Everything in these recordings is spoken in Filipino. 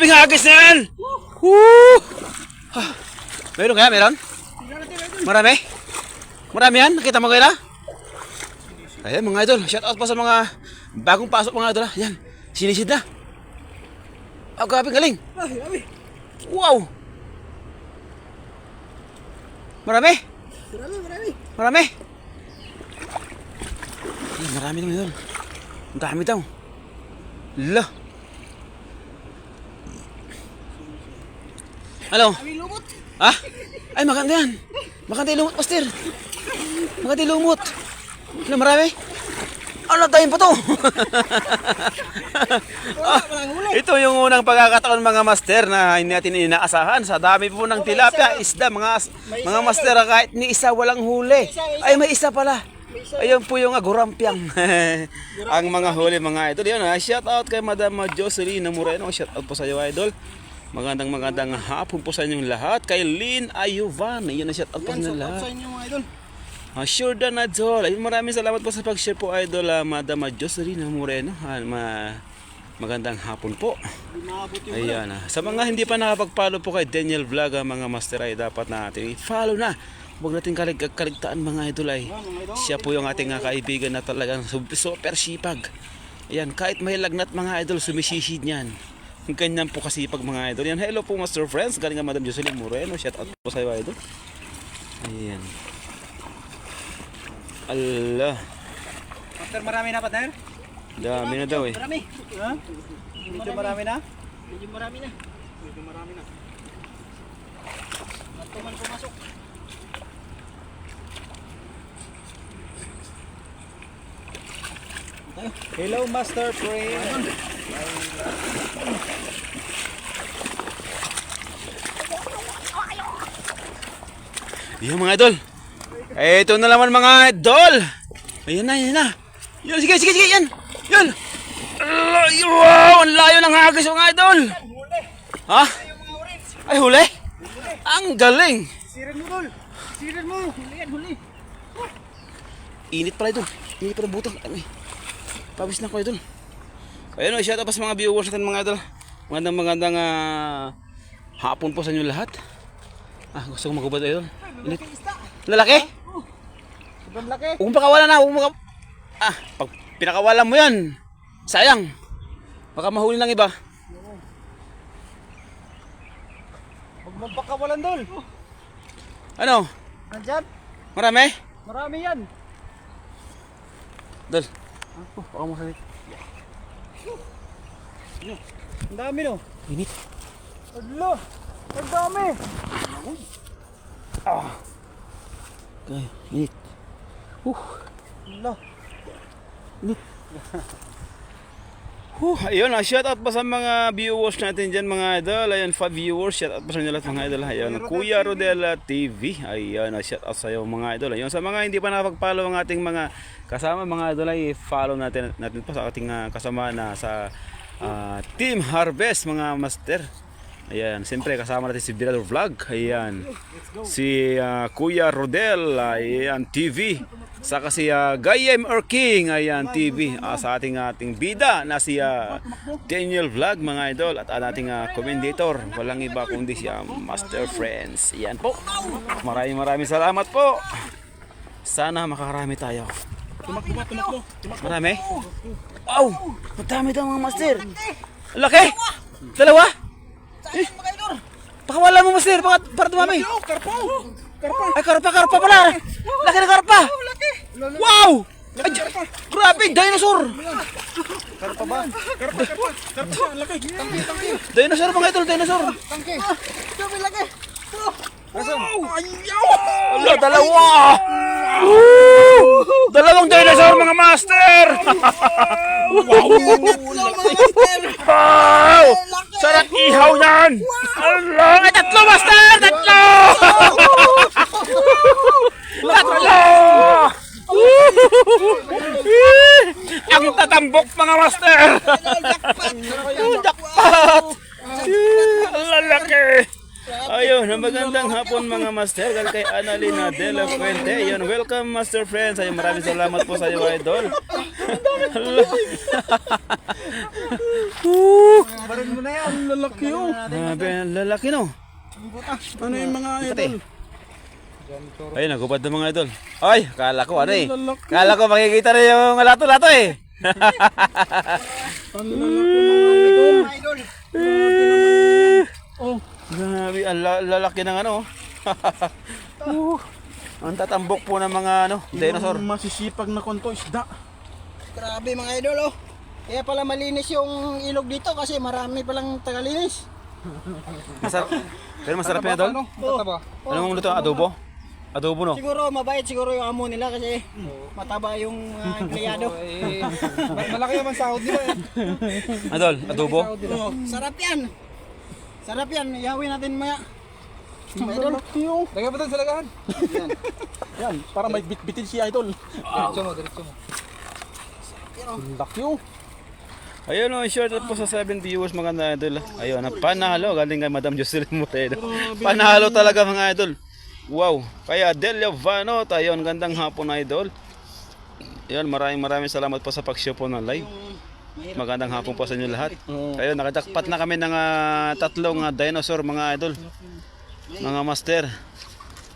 Grabing hagis na yan! Woo! Meron kaya? Meron? Marami? Marami yan? Nakita mo kayo na? Ayan mga idol, shout out pa sa mga bagong pasok mga idol. Yan, sinisid na. Oh, grabe galing. Wow! Marami? Marami? Ay, marami naman idol. Ang dami daw. Lah. Ano? Ha? Ay, maganda yan. Maganda yung lumot, master. Maganda yung lumot. Ano, marami? Ano, tayo pa to. Ito yung unang pagkakataon mga master na hindi natin inaasahan. Sa dami po ng tilapia, isda, mga master, kahit ni isa walang huli. Ay, may isa pala. Ayun po yung agurampiang. Ang mga huli mga idol. Yun, shout out kay Madam Jocelyn Moreno. Shout out po sa iyo idol. Magandang hapon po sa inyong lahat. Kay Lynn Ayuvan. Yun na shout out po sa inyong lahat. Sa inyo mga idol. Sure done idol. Ayun, maraming salamat po sa pag-share po idol. Madam Jocelyn Moreno. Magandang hapon po. Ayan. Sa mga hindi pa nakapag-follow po kay Daniel Vlog mga master ay dapat natin i-follow na. Huwag natin kaligtaan mga idol ay. Siya po yung ating kaibigan na talagang super sipag. Ayan, kahit may lagnat mga idol, sumisisid niyan. Ganyan po kasi pag mga idol. Yan, hello po master friends. Galing nga Madam Jocelyn Moreno. Shout out po sa iyo idol. Ayan. Allah. Master, marami na partner? Dami na daw eh. Marami. Ha? Medyo marami na? Medyo marami na. Medyo marami na. At man pumasok. Hello master friend. Yan mga idol. Ito na naman mga idol. Ayan na, ayan na. Yun, sige, yan. Yun. Wow, ang layo ng hagis mga idol. Ha? Ay, huli? Ang galing. Siren mo dol. Siren mo. Huli yan, huli. Init pala idol. Init pala butang. Ay, pawis na ko idol. Ayun, shout out pa sa mga viewers natin mga idol. Magandang hapon po sa inyo lahat. Gusto ko magubad idol. Init. Lalaki? Sobrang laki. Huwag mong pakawalan na. Pag pinakawalan mo yan, sayang. Baka mahuli ng iba. Huwag mong pakawalan dol. Ano? Nandyan? Marami? Marami yan. Dol. Baka mo salit. Ang dami no. Init. Adlo. Ang dami. Okay, init. Adlo. Ayun, shout out pa sa mga viewers natin dyan mga idol. Ayun, 5 viewers. Shout out pa sa inyo lahat mga idol. Ayun, Kuya Rodel TV. Ayun, shout out sa iyo mga idol. Ayun, sa mga hindi pa nakapag-follow ang ating mga kasama mga idol ay follow natin po sa ating kasama na sa Team Harvest mga master. Ayan, siyempre kasama natin si Birador Vlog. Ayan, si Kuya Rodel. Ayan, TV. Saka si Gayem or King. Ayan, TV. Sa ating bida na si Daniel Vlog mga idol. At ating commentator. Walang iba kundi si Master Friends. Ayan po. Maraming salamat po. Sana makakarami tayo. Tumakbo. Marami? Wow! Madami daw mga master. Laki! Dalawa? Pakawala mo master, para dumami. Karpa. Ay, karpa pala. Laki na karpa. Wow! Ay, grabe, dinosaur. Karpa ba? Karpa. Laki. Tangki. Dinosaur mga idol, dinosaur. Tangki. Dami laki. Asan? Ala, dalawa. Dalawang dinosaur mga master. Wow! Sarap ihaw yan. Ala, ay, tatlo master, tatlo. Ang tatambok mga master. Jackpot. Ang lalaki. Ayun, magandang hapon mga master. Galing kay Annalena de la Fuente. Ayun, welcome master friends. Ayun, maraming salamat po sa iyo idol. Ang dami Barin mo na yan. Ang lalaki oh. Grabe, ang lalaki no. Ano yung mga idol? Ayun, nagubad ng mga idol. Ay, kala ko ano eh. Lalaki. Kala ko makikita rin yung lato-lato eh. Ang lalaki mga idol. Oh. Grabe, ang lalaki ng ano. Ang tatambok po ng mga ano, dinosaur. Yung masisipag na konto isda. Grabe mga idol oh. Kaya pala malinis yung ilog dito kasi marami palang tagalinis. Masarap. Pero masarap yan idol. Mataba. Anong luto? Adobo? Adobo no? Siguro mabait siguro yung amo nila kasi mataba yung empleyado. Malaki naman sahod nila eh. Adol, adobo? Oh, sarap yan. Sarap yan. Ihawin natin maya. Ang lalaki oh. Lagyan mo doon sa lagahan. Yan, para may bit-bitin si idol. Diretso mo, diretso mo. Ang laki oh. Ayun o, short po sa 7 viewers mga idol. Ayun, panalo. Galing kay Madam Jocelyn Moreno. Panalo talaga mga idol. Wow. Kaya Delia Vanot. Ayun, gandang hapon idol. Ayun, maraming salamat po sa pag-show po ng live. Magandang hapon po sa inyo lahat. Ayun, nakajakpat na kami ng tatlong dinosaur mga idol. Mga master.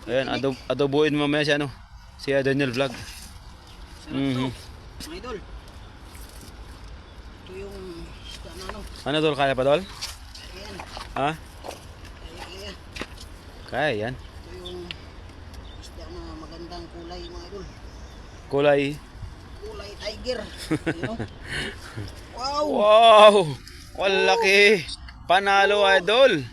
Ayun, adobuin mo mamaya siya no. Si Daniel Vlog. Mga idol. Ito yung ano. Ano dol, kaya pa dol? Ha? Kaya yan. Ito yung isda na magandang kulay mga idol. Kulay. Kulay tiger. Ayun, oh. Wow. Wow! Walaki! Panalo idol!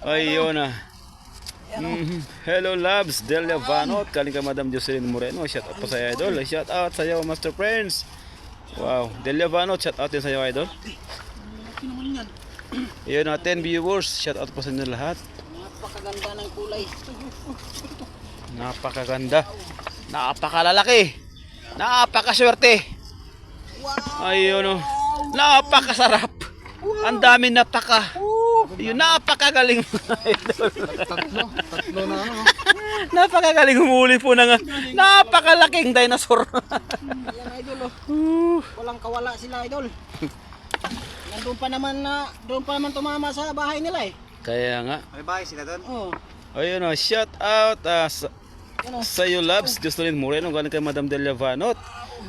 Ayun na. Hello loves, Delia Vanot. Kaling ka Madam Jocelyn Moreno. Shout out po sa iyo idol. Shout out sa iyo Master Friends. Wow, Delia Vanot. Shout out din sa iyo idol. Laki naman yan. Ayun na 10 viewers. Shout out po sa inyo lahat. Napakaganda ng kulay. Napakaganda. Napakalalaki. Napakaswerte. Wow. Ayun o. Napakasarap. Ang dami napaka. Yun, napakagaling mga idol. Tatlo na ano. Napakagaling humuli po ng napakalaking dinosaur. Yan idol oh. Walang kawala sila idol. Nandun pa naman tumama sa bahay nila eh. Kaya nga. May bahay sila doon? Oo. Ayun o, shout out Yan oh. sa iyo loves, Jocelyn Moreno, galing kay Madam Delia Vanot.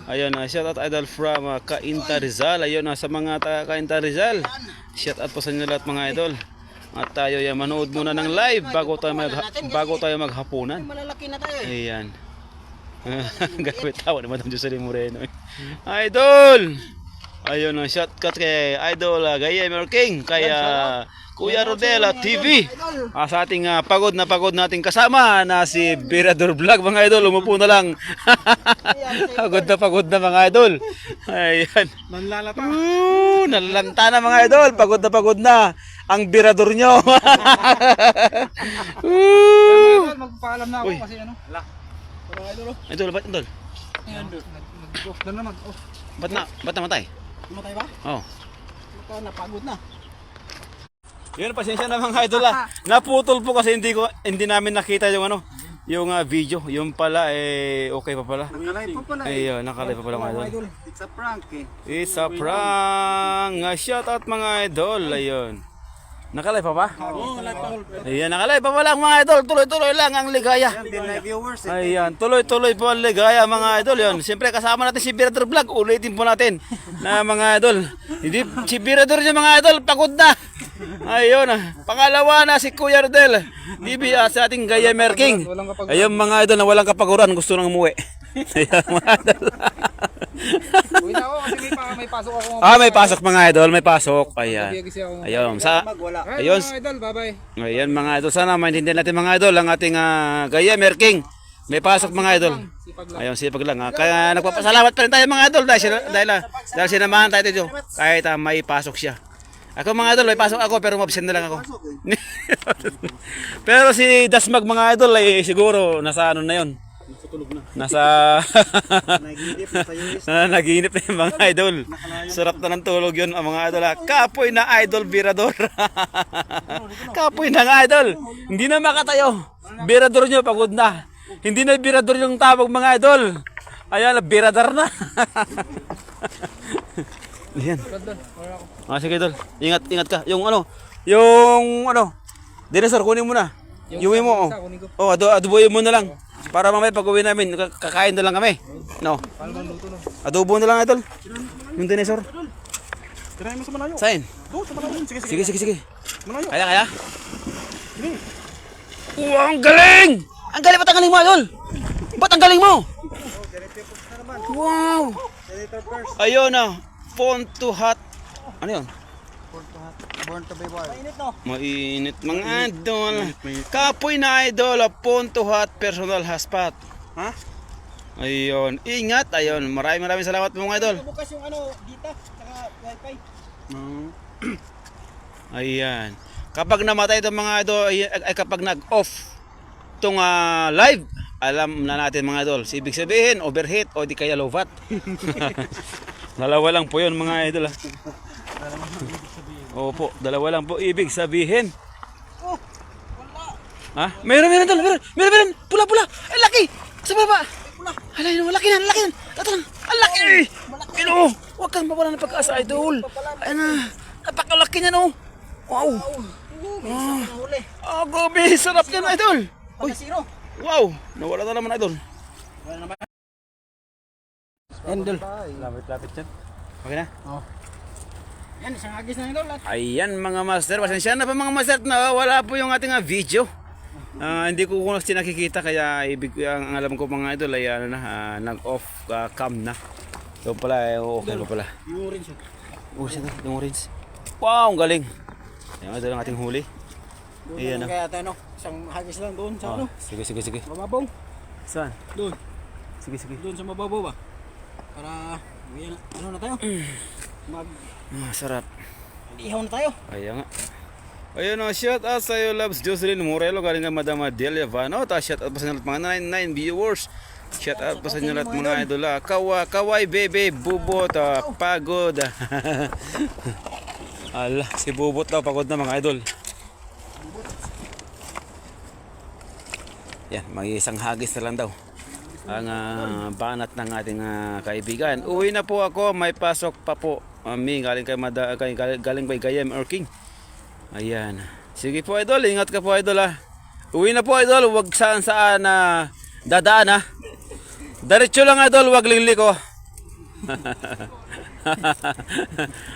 Ayun na, shout out idol from Cainta Rizal. Ayun na, sa mga taga Cainta Rizal. Shout out po sa inyo lahat mga idol. At tayo yan, manood muna ng live bago tayo maghapunan. Malalaki na tayo eh. Ayan. Gagawin tawa ni Madam Jocelyn Moreno. Idol! Ayun na, shout out kay Idol Gayemer King, kay Kuya Rodela TV. Sa ating pagod nating kasama na si Birador Vlog mga idol. Umupo na lang. Pagod na mga idol. Ayan. Nanlalata. Nalalanta na mga idol. Pagod na ang Birador nyo. Magpapaalam na ako kasi ano. Idol, ba't idol? Doon naman. Ba't namatay? Matay ba? Oh. Ito, napagod na. Yun, pasensya na mga idol Naputol po kasi hindi namin nakita yung yung video. Yung pala okay pa pala. Nakalay pa pala Ayun, nakalay pa pala mga idol. It's a prank eh. It's a prank. Shout out mga idol. Ayun. Nakalay pa ba? Oo, nakalay pa. Ayan, nakalay pa pala mga idol. Tuloy-tuloy lang ang ligaya. Viewers Ayan, tuloy-tuloy po ang ligaya mga idol. Yun, siyempre kasama natin si Birador Vlog. Ulitin po natin na mga idol. Hindi, si Birador niya mga idol, pagod na. Ayun, pangalawa na si Kuya Rodel. TV sa ating Gayemer King. Ayun mga idol na walang kapaguran, gusto nang umuwi. Ayan mga idol. Uwi na ako kasi may pasok ako. May pasok mga idol, may pasok. Ayan. Ayun, ayun. Mga idol, bye-bye. Ayan mga idol, sana maintindihan natin mga idol ang ating Gayemer King. May pasok mga idol. Ayun, sipag lang. Kaya nagpapasalamat pa rin tayo mga idol dahil sinamahan tayo dito kahit may pasok siya. Ako mga idol, may pasok ako pero mabsent na lang ako. Pero si Dasmag mga idol ay siguro nasa ano na yon. Nasa naginip na yung mga idol. Sarap na ng tulog yun ang mga idol. Kapoy na idol Birador. Kapoy na nga idol. Hindi na makatayo. Birador nyo pagod na. Hindi na Birador yung tawag mga idol. Ayan, Birador na. Yan. Sige idol. Ingat, ingat ka. Yung ano, dinosaur, kunin mo na. Yung mo, oh. Oh, adoboy mo na lang. Para mamaya pag uwi namin, kakain na lang kami. No. Adobo na lang idol. Yung dinosaur. Tirahin mo sa malayo. Saan? Doon, sa malayo. Sige. Sige. Malayo. Kaya? Sige. Wow, ang galing! Ang galing, ba't ang galing mo idol? Ba't ang galing mo? Wow! Ayun na, phone to hot. Ano yun? Born to be wild. Mainit no? Mainit mga idol. Kapoy na idol, phone to hot personal hotspot. Ha? Ayun, ingat, ayun. Maraming salamat mga idol. Bukas yung ano, dita, saka wifi. Ayan. Kapag namatay itong mga idol, ay kapag nag-off itong live, alam na natin mga idol. Ibig sabihin, overheat o di kaya low fat. Dalawa lang po yun mga idol. Opo, dalawa lang po ibig sabihin. Oh, wala. Ha? Meron idol, meron. Pula. Ay, laki! Sa baba! Alay, laki na. Tatang, ang laki! Pero, huwag kang mawala ng pag-asa idol. Ayan na, napakalaki niya no. Wow! Huli. Oh, gobi! Sarap yan idol! Uy! Zero. Wow! Nawala na naman idol. Idol. Lapit yan. Okay na? Oh. Yan, isang agis na idol. Ayan mga master, pasensya na pa mga master na wala po yung ating video. Hindi ko kasi nakikita kaya ang alam ko mga idol ay nag-off cam na. So pala, okay pa pala. Yung orange. Yung orange. Wow, ang galing. Ayan idol ang ating huli. Ayan Kaya tayo no, isang hagis lang doon sa ano. Sige. Mababaw. Saan? Doon. Sige. Doon sa mababaw ba? Para, ano na tayo? Sarap. Ihaw na tayo. Ayan nga. Ayun o, shout out sa iyo loves Jocelyn Morelo galing kay Madam Adelia Vano. Shout out pa sa inyo lahat mga 99 viewers. Shout out pa sa inyo lahat mga idol. Kaway bebe, bubot, pagod. Ala, si bubot daw pagod na mga idol. Yan, mag-isang hagis na lang daw ang banat ng ating kaibigan. Uwi na po ako, may pasok pa po. Galing kay Gayem Erking. Ayan. Sige po idol, ingat ka po idol ha. Uwi na po idol, wag saan dadaan ha. Diretso lang idol, wag liliko.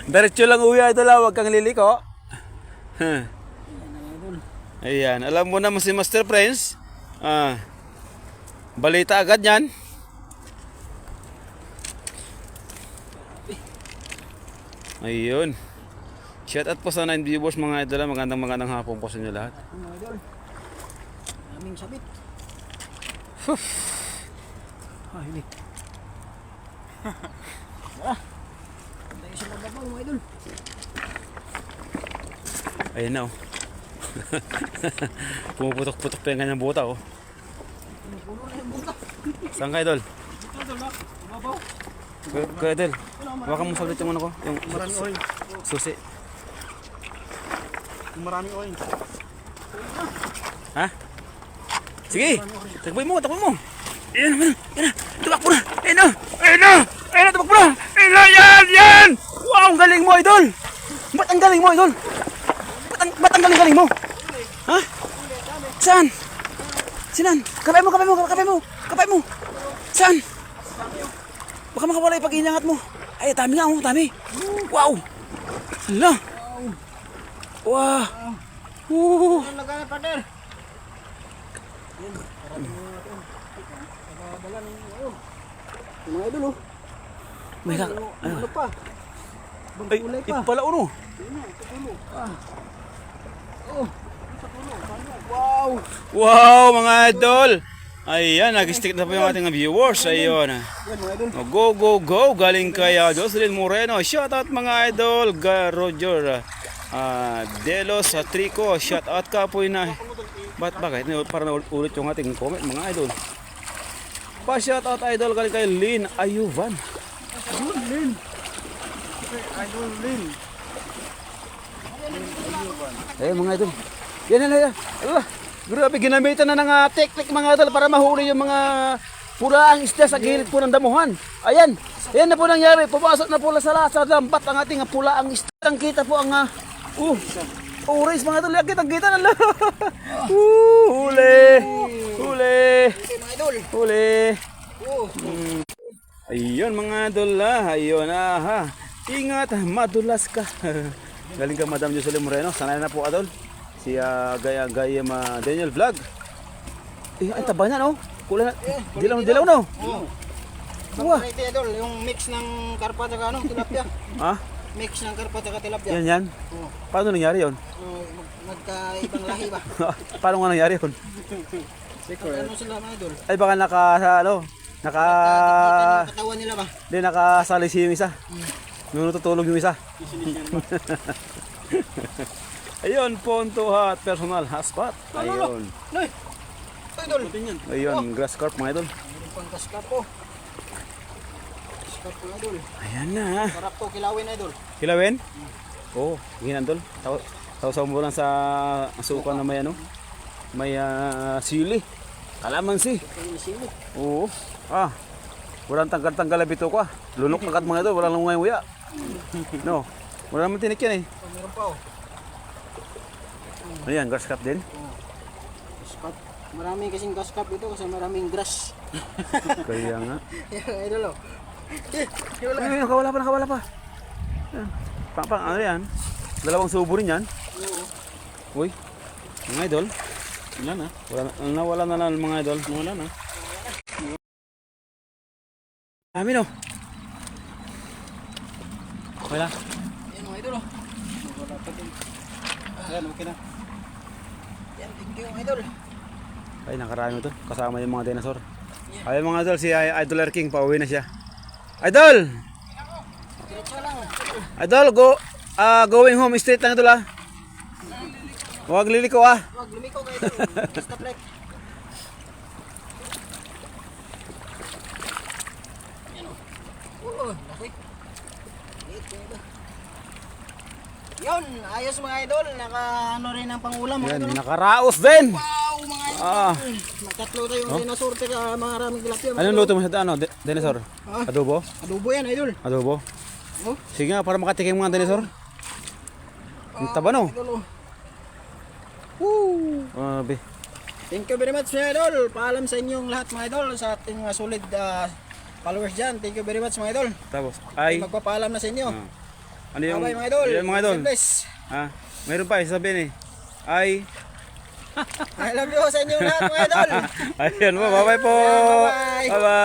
Diretso lang uwi idol ha, wag kang liliko. Ayan, alam mo naman si Master Prince. Balita agad yan. Ayun. Shout out po sa 9 viewers mga idol. Magandang hapon po sa inyo lahat. Mga idol. Aming sabit. Hindi. Tayo sa mababaw mga idol. Ayun na oh. Pumuputok-putok pa yung kanyang buta oh. Puno na yung buta. Saan ka idol? Ito idol ba? Mababaw. Kuya idol. Hawakan mo saglit yung ano ko. Yung Maraming oil. susi. Maraming oil. Ha? Sige! Takboy mo! Ayan na! Tumakbo na! Ayan na! Tumakbo na! Yan! Wow! Ang galing mo idol! Ba't ang galing mo idol? Ba't ang galing mo? Ha? Saan? Sinan? Kapay mo! Saan? Baka makawala yung pag-iinangat mo. Ay, dami nga oh, dami. Wow! Hala! Wow! Ano lagay partner? Mga idol oh. May kak... Ano pa? Ay, ito pala uno. Wow! Wow, mga idol! Ayan, nag-stick na po yung ating viewers. Ayun. Yan mga idol. Go! Galing kay Jocelyn Moreno. Shout out mga idol. Roger Delos Trico. Shout out ka po na. Bakit? Para ulit yung ating comment mga idol. Pa-shout out idol galing kay Lynn Ayuvan. Idol Lin. Ayun mga idol. Yan. Allah, grabe ginamitan na ng technique mga idol para mahuli yung mga pula ang isda sa gilid po ng damuhan. Ayan. Ayan na po nangyari. Pumasok na pula sa lambat ang ating pula ang isda. Ang kita po ang orange mga idol. Ang kita na lang. Huli. Huli. Okay mga idol. Huli. Oh. Ayun mga idol ayun ha. Ingat, madulas ka. Galing ka Madam Jocelyn Moreno. Sanay na po idol. Si Gaya Daniel Vlog. Ay taba niya no. Kulay na. Dilaw no. Oh. Wah. Ito idol, yung mix ng karpa at tilapia. Ha? Mix ng karpa at tilapia. Yan. Oh. Paano nangyari yun? Nagkaibang lahi ba? Paano nga nangyari yun? Ano sila mga idol? Ay baka naka Yung katawan nila ba? Hindi nakasalis yung isa. Nung natutulog yung isa. Ayun, ponto at personal hotspot. Ayun. Noy! Idol! Ayun, grass carp mga idol. Meron pang kaskap po. Kaskap po idol. Ayan na. Sarap to, kilawin idol. Kilawin? Oo, ganyan idol. Sausaw mo lang sa asukan na may may sili. Kalamansi. Yung sili. Oo. Walang tanggal-tanggal na bito ko. Lunok na kat mga idol, walang lungay-nguya. No, wala naman tinik yan eh. Meron pa oh. Ayan, grass carp din. Kaskap. Maraming kasing kaskap dito kasi maraming grass. Kaya nga. Idol oh. Wala. Ay, nakawala pa. Ayan. Ano yan? Dalawang subo rin yan. Uy, mga idol. Wala na. Nawala na lang mga idol. Nawala na. Dami no. Wala. Yan mga idol oh. Wala pa din. Ayan, okay na. Yan, thank you mga idol. Ay, nakarami to. Kasama yung mga dinosaur. Ay, mga idol, si Idol King, pauwi na siya. Idol! Diretso lang. Idol, going home straight lang idol Huwag liliko Huwag lumiko kayo idol. Stop like. Yan oh. Oo, laki. Liit yung ito. Yun, ayos mga idol. Naka rin ang pangulam mga Yan, idol. nakaraos din! Wow, mga idol. Magtatlo tayong dinosaur teka mga raming tilapia. mga Anong idol. luto mo sa dinosaur? Adobo? Adobo yan idol. Adobo? Oh. Sige nga, para makatikim mga dinosaur. Ang taba no? Idol oh. Woo! Be. Thank you very much mga idol. Paalam sa inyong lahat mga idol. Sa ating mga solid followers dyan. Thank you very much mga idol. Tapos, ay. Magpapaalam na sa inyo. Ano yung, Bye mga idol. Yan mga idol. God bless. Mayroon pa, sabihin Ay. I love you sa inyong lahat mga idol. Ayan mo, bye-bye po. Bye-bye. Bye-bye.